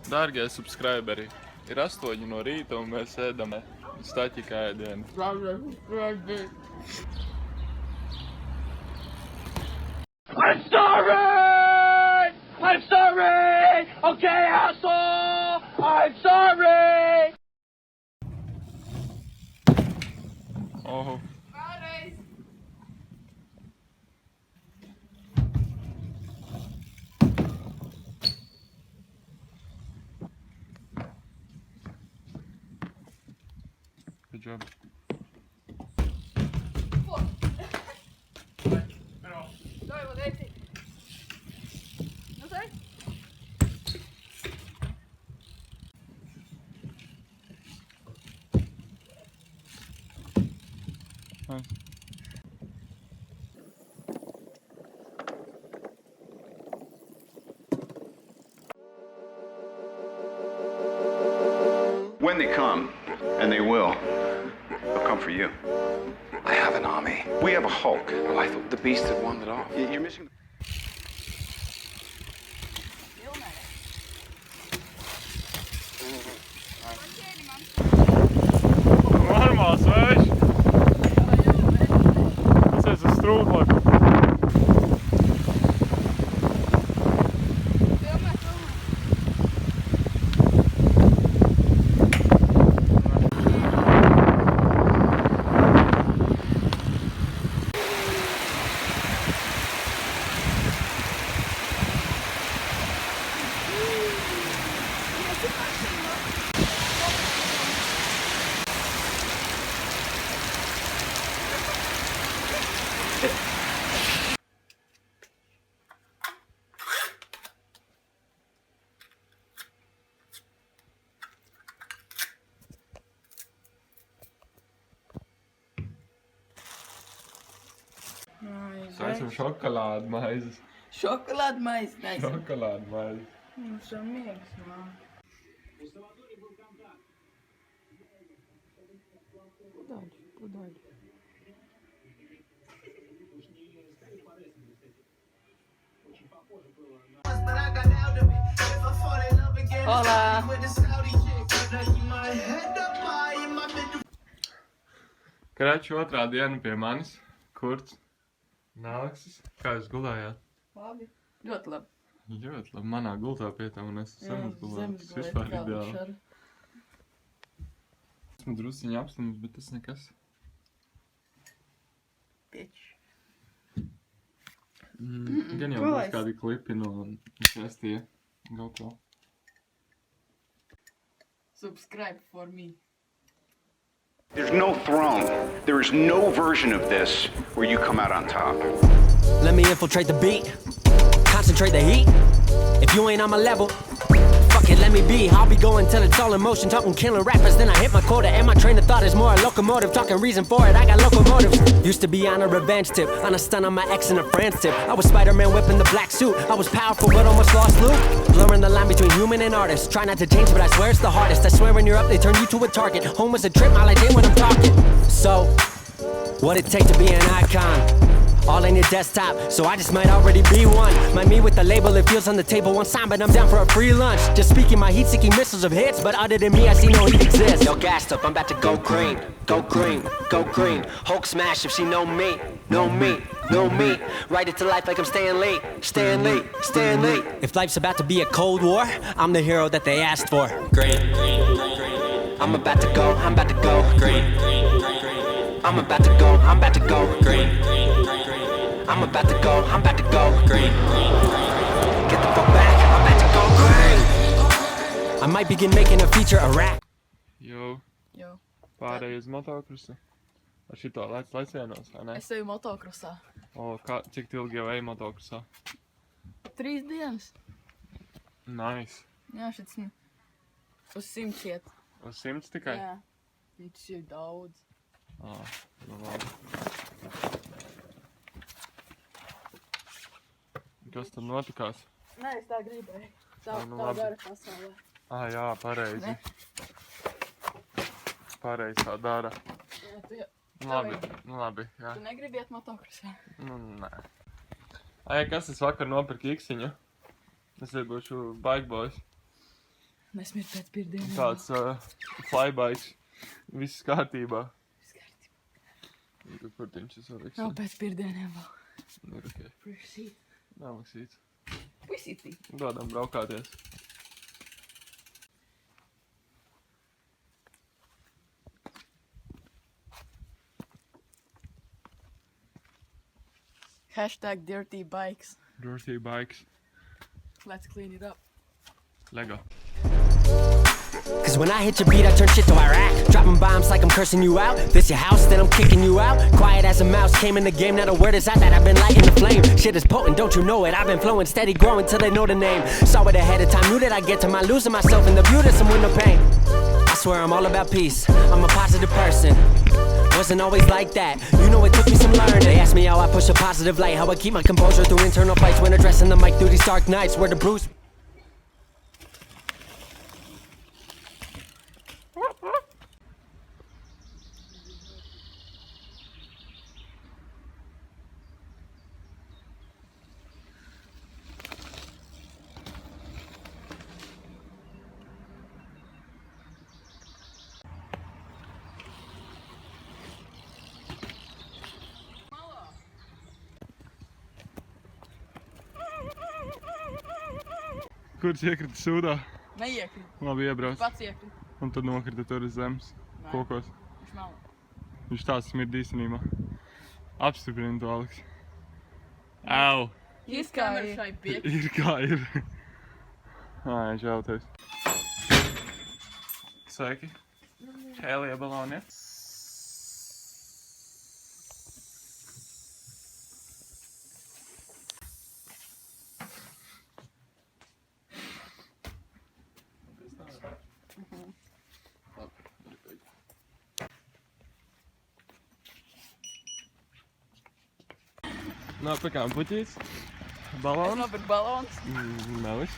Dārgie subscriberi, ir 8 no rīta un mēs ēdam staķika ēdienu. I'm sorry! I'm sorry! Okay, asshole! I'm sorry! Oho. Good job. Dai, vad det är till. Vad säger? When they come, and they will, they'll come for you. I have an army. We have a Hulk. Oh, I thought the beast had wandered off. You're missing. Normāls vējš. Tas ir uz strūklaku. Taisam šokolādu maizes. Šokolāde maize, taisam. Šokolādu maizes. Mums jau miegs, mā. Pudaļi. Olá! Kraču otrā diena pie manis. Kurts? Nāksis. Kā jūs gulējāt? Labi. Ļoti labi. Ļoti labi. Manā gultā pie tā un es zemes gulēju. Tas Zemesgulēt vispār vēl ideāli. šar. Esmu drusiņi apslimis, bet tas nekas. Piečs. Gan jau Ko būs es- kādi klipi no šestie GoPro. Subscribe for me. There's no throne. There is no version of this where you come out on top. Let me infiltrate the beat, concentrate the heat. If you ain't on my level, fuck it, let me be. I'll be going till it's all in motion, talking killing rappers. Then I hit my quota, and my train of thought is more a locomotive. Talking reason for it, I got locomotives. Used to be on a revenge tip, on a stun on my ex and a friend's tip. I was Spider-Man whipping the black suit. I was powerful, but almost lost Luke. Blurring the line between human and artist. Try not to change, but I swear it's the hardest. I swear when you're up, they turn you to a target. Home was a trip, all I did when I'm talking. So, what it take to be an icon? All in your desktop, so I just might already be one. My me with the label, it feels on the table one time, but I'm down for a free lunch. Just speaking my heat-seeking missiles of hits, but other than me, I see no heat exists. Yo, gassed up, I'm about to go green, go green, go green. Hulk smash if she know me, know me, know me. Write it to life like I'm Stan Lee, Stan Lee, Stan Lee. If life's about to be a cold war, I'm the hero that they asked for. Green, I'm about to go, I'm about to go green. I'm about to go, I'm about to go green. I'm about to go, I'm about to go green. Get the fuck back, I'm about to go green. I might begin making a feature, a rap. Jau, Jo. pārēj uz motokrusu. Ar šito laicienos, vai ne? Es eju motokrosā. O, cik ilgi jau ej motokrusā? 3 dienas. Nice. Jā, šits uz 100 iet. Uz 100 tikai? Jā. Tas ir daudz. Nu labi. Kas tur notikās? Nē, es tā gribēju. Tā Nu labi. dara pasaulē. Jā, pareizi. Ne? Pareizi tā dara. Jā, Nu labi, jā. tu negribi iet motokrosā. Nu, nē. Kas es vakar nopirku iksiņu? Es būšu bike boys. Nesmiet pēc pirdieniem. Tāds flybikes. Viss kārtībā. Kur viņš ir salikts? Nav pēc pirdieniem vēl. Ir ok. Puisīt. Nav maksīts. Puisītī. Dodam braukāties. Hashtag dirty bikes. Dirty bikes. Let's clean it up. Lego. Cause when I hit your beat, I turn shit to Iraq. Dropping bombs like I'm cursing you out. This your house, then I'm kicking you out. Quiet as a mouse, came in the game. Now the word is out that I've been lighting the flame. Shit is potent, don't you know it? I've been flowing, steady growing till they know the name. Saw it ahead of time, knew that I'd get to my losing myself in the view to some with no pain. I swear I'm all about peace. I'm a positive person. Wasn't always like that. You know it took me some learning. They asked me how I push a positive light, how I keep my composure through internal fights when addressing the mic through these dark nights. Where the bruise. Kurš iekrita sūdā? Neiekrīt. Labi iebrauc. Pats iekrīt. Un tad nokrita tur uz zemes. Kokos. Viņš melo. Viņš tāds smird īstenībā. Apstiprina to, Aleks. Au! Izkamera šai piek. Ir kā ir. Ā, žēl tevis. Sveiki. Hēlija baloni. Nopirkām puķītes, Es balons, nopirku balons. melis.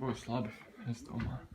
Būs labi, es domāju.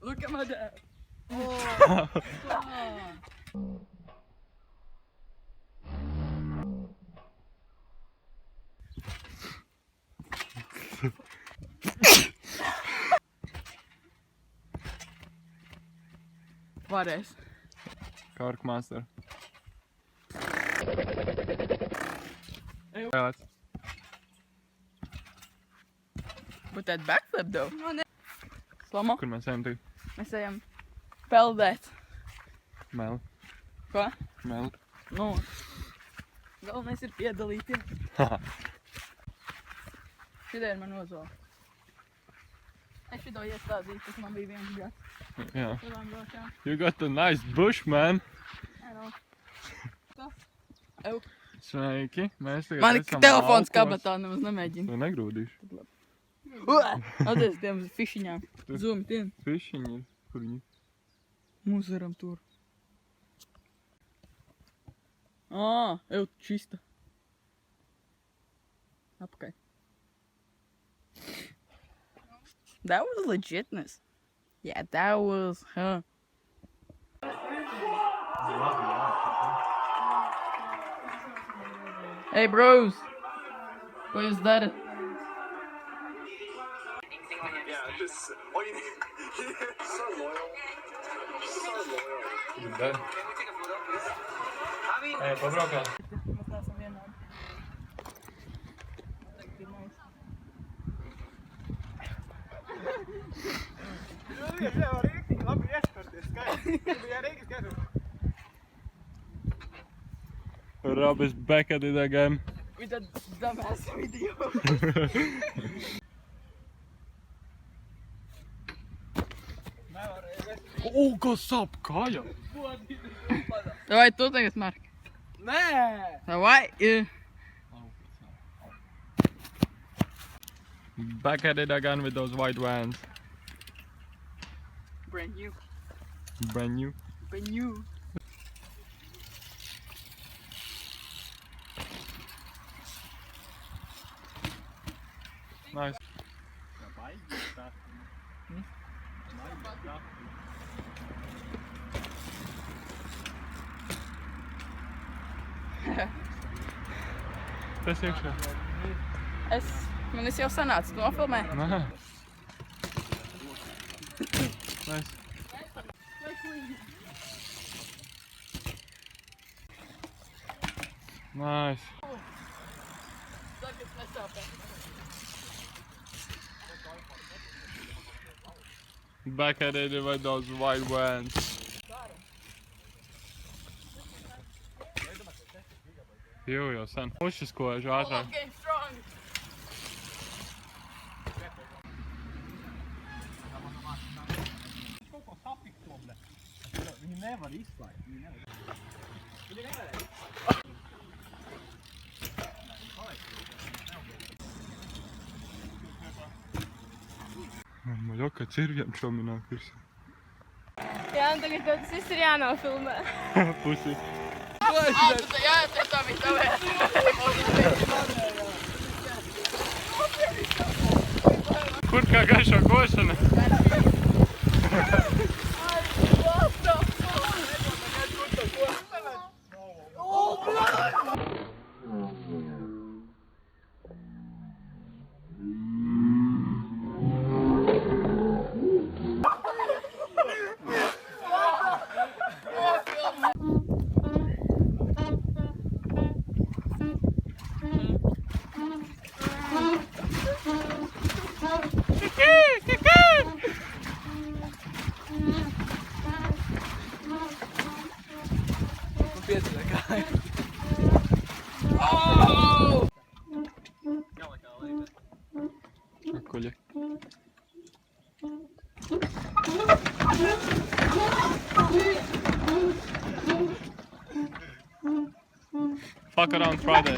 Look at my dad. Varēs. Kark master. Ew. Vēlēts. But that backflip though. Slomo. Kur mēs ejam tagad? Mēs ejam peldēt. Meli. Ko? Meli. Nu. Galvenais ir piedalīties. Šitā ir man nozola. Es šito iestādīju, tas man bija 1 gads. Jā. Šitām braukšām. You got a nice bush, man. I know. Tas. Ew. Sveiki. Mēs tagad Man esam telefons laukos. kabatā nemaz nemēģina. Tu negrūdīšu. Atdēs tiem fišiņām. Zumi tiem. Fišiņi ir. Kur viņi? Mūs varam tur. Ā, ew, čista. Apakaļ. That was legitness. Yeah, that was, huh? Hey, bros. Ko jūs darat? Tad. Ej, pabraukāt. Mēs neesam vienādi. Tagad pirmais. Rob is back at it again. With that dumbass video. O, kas sāp kāja? Davai, tu tagad, Mark. Nē! Davai. Back at it again with those white vans. Brand new. Brand new. Brand new. Nice. Tas iekšā. Man jau sanāca, tu nofilmē. Nē. Nice. Nice. Tagad nesāpē. Backheaded with those white ones. Jū, jau sen. Uzšaskojuši ātrāk. I'm getting strong. Man jau kā cirviem šomi nāk virsū. Jā, un tagad tas viss ir jānofilmē. Pusi. Jā, tā bija tavējā. Kur kā garšo košana? Kuļi. Fuck around Friday.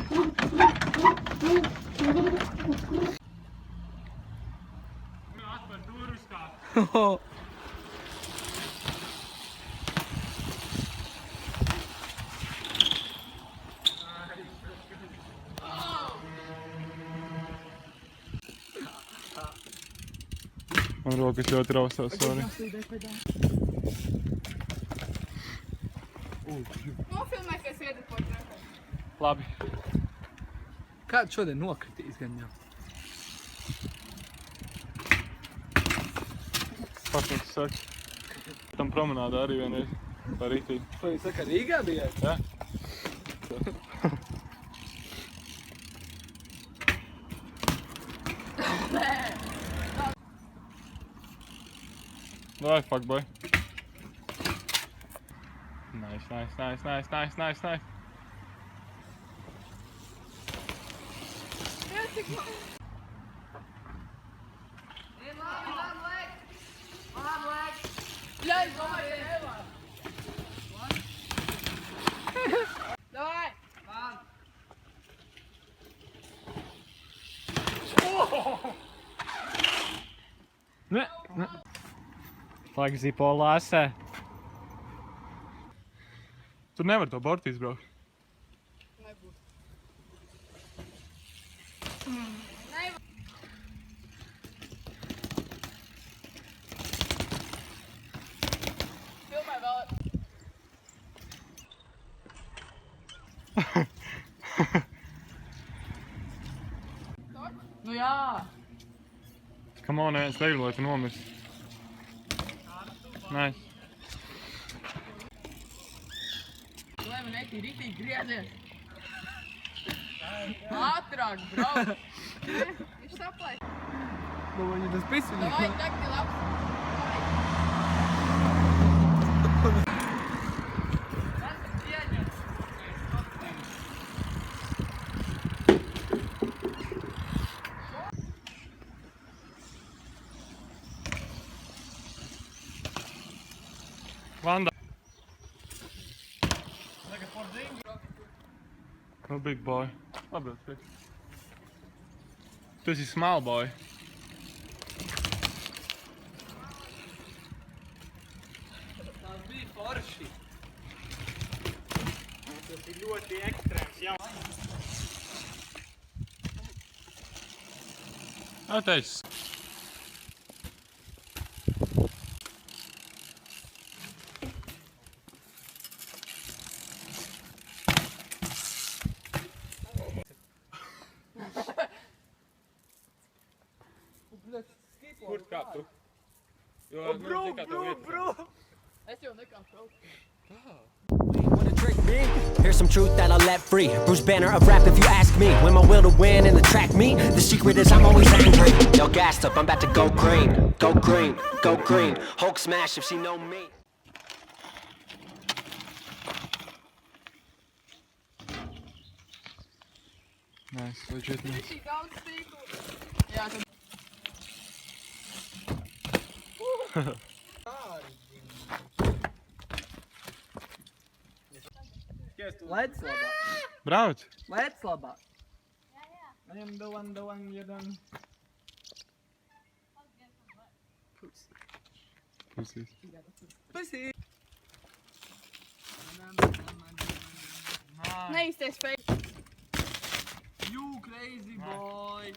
Man rokas ļoti raustās, sorry. Nofilmē, ka es iedu portretu. Labi. Kāds šodien nokritīs gan jau? Fucking sucks. Tam promenādā arī vienreiz. Tā rītīgi. Vai jūs saka, Rīgā bijāt? Jā. Давай, fuckboy. Nice, nice, nice, nice, nice, nice, nice. Bļaļ, domāju, nevar. Davai. Ne, ne. Like zipo lasē. Tur nevar to bortu izbraukt. Filmē vēl. Nu jā. Come on, neviens negrib, lai tu nomirst. Nice. Lai man nekī rītīgi griezies. Ātrāk, brauc. Viņš saplai. Nu, viņi tas pisuļi. Davai, takti labs. Vanda. No big boy. Labi, priekš. Tu esi small boy. Tas bija forši. Tas ir ļoti ekstrēms, jā. Oh, thanks. Kurt kāp tu? Jo, bro! Es jau nekāpšu. Wanna trick me? Here's some truth that I'll let free. Bruce Banner of rap if you ask me. When my will to win and the track me, the secret is I'm always angry. Yo, gassed up, I'm about to go green. Go green, go green. Hulk smash if she know me. Nice, legit nice. Šī daudz stīku. Jā, tad... Lec labāk. Brauc! Lec labāk. I am the one you done. Pussies. Pussy. Neizties fake. You crazy boy.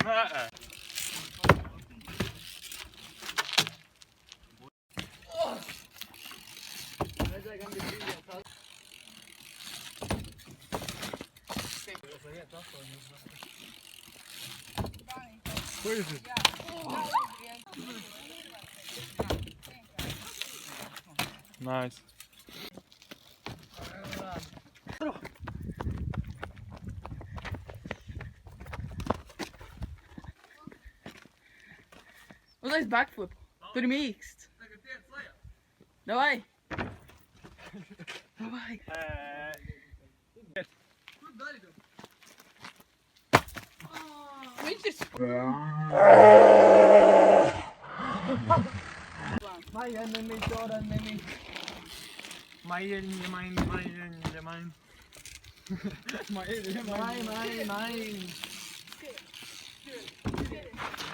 Nē! Ko ir šis? Nice. Uzlies backflip. Tur ir mīksts. Davai. Davai. Viņš ir My enemy, your enemy. Mine.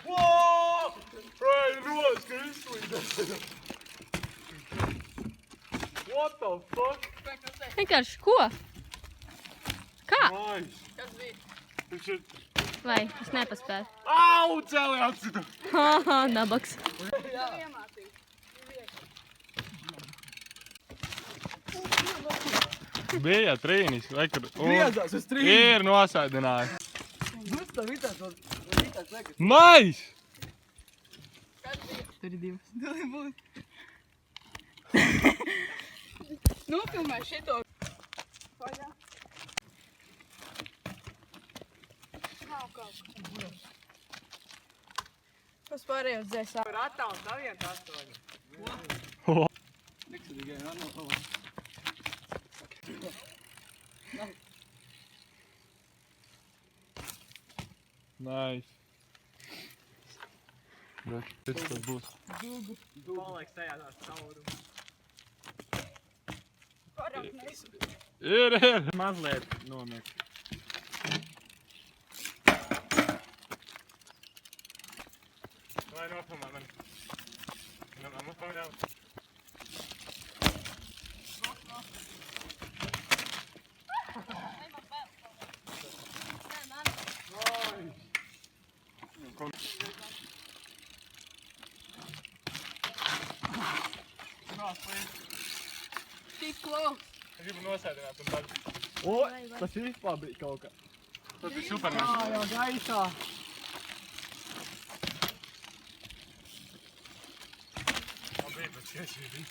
Whoa! Hey, Ross, can you swing that? What the fuck? Vienkārši ko? Kā? Nice. Kas bija? Viņš ir... Vai, es nepaspēju. Au, cēlē atsita! Haha, nabaks. Bija trīnis, vai kur... Griezās uz trīni. Ir nosēdinājis. Gusta vitās liekas. Nice! Tur ir divas. Nofilmē šito. Paļā. Nav kaut ko. Kas pārējos dzēsā? Ratā un tā viens 8. Neksudīgai, rano hova. Nice. Bet, pēc tas būs. Paliek tajā tās caurumu. Pārāk neizsū. Ir! Mazliet nomiet. Vai nofilmē mani? Nofilmē. Tik close. Es gribu nosēdināt un tad... O, tas vispār bija kaut kā. Tas bija supermēs. Jau gaisā. Man bija, bet sketši bija.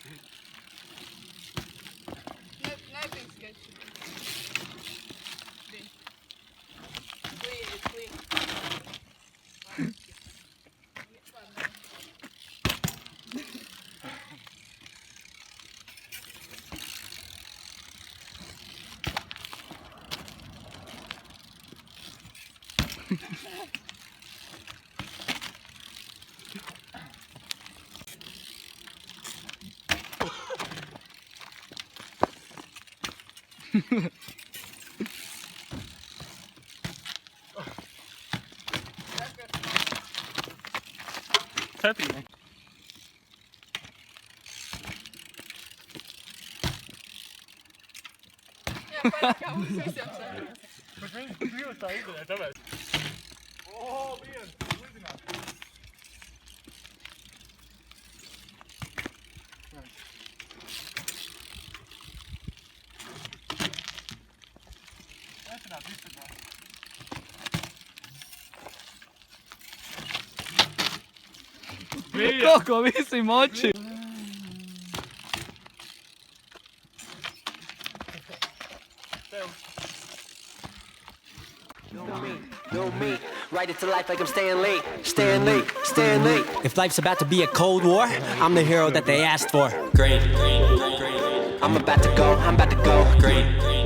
Nebija sketči. Bija. Clean, it's clean. tepīnē. Jā, pēc kā mums visiem sēž. Bet viņi kļūst tā ideja, tāpēc. O, viens, lidināt. Nesināt, izsināt. Kaut ko visi moči. Know me, write it to life like I'm Stan Lee. Stan Lee, Stan Lee. If life's about to be a cold war, I'm the hero that they asked for. Green, green, green, green. I'm about to go, green.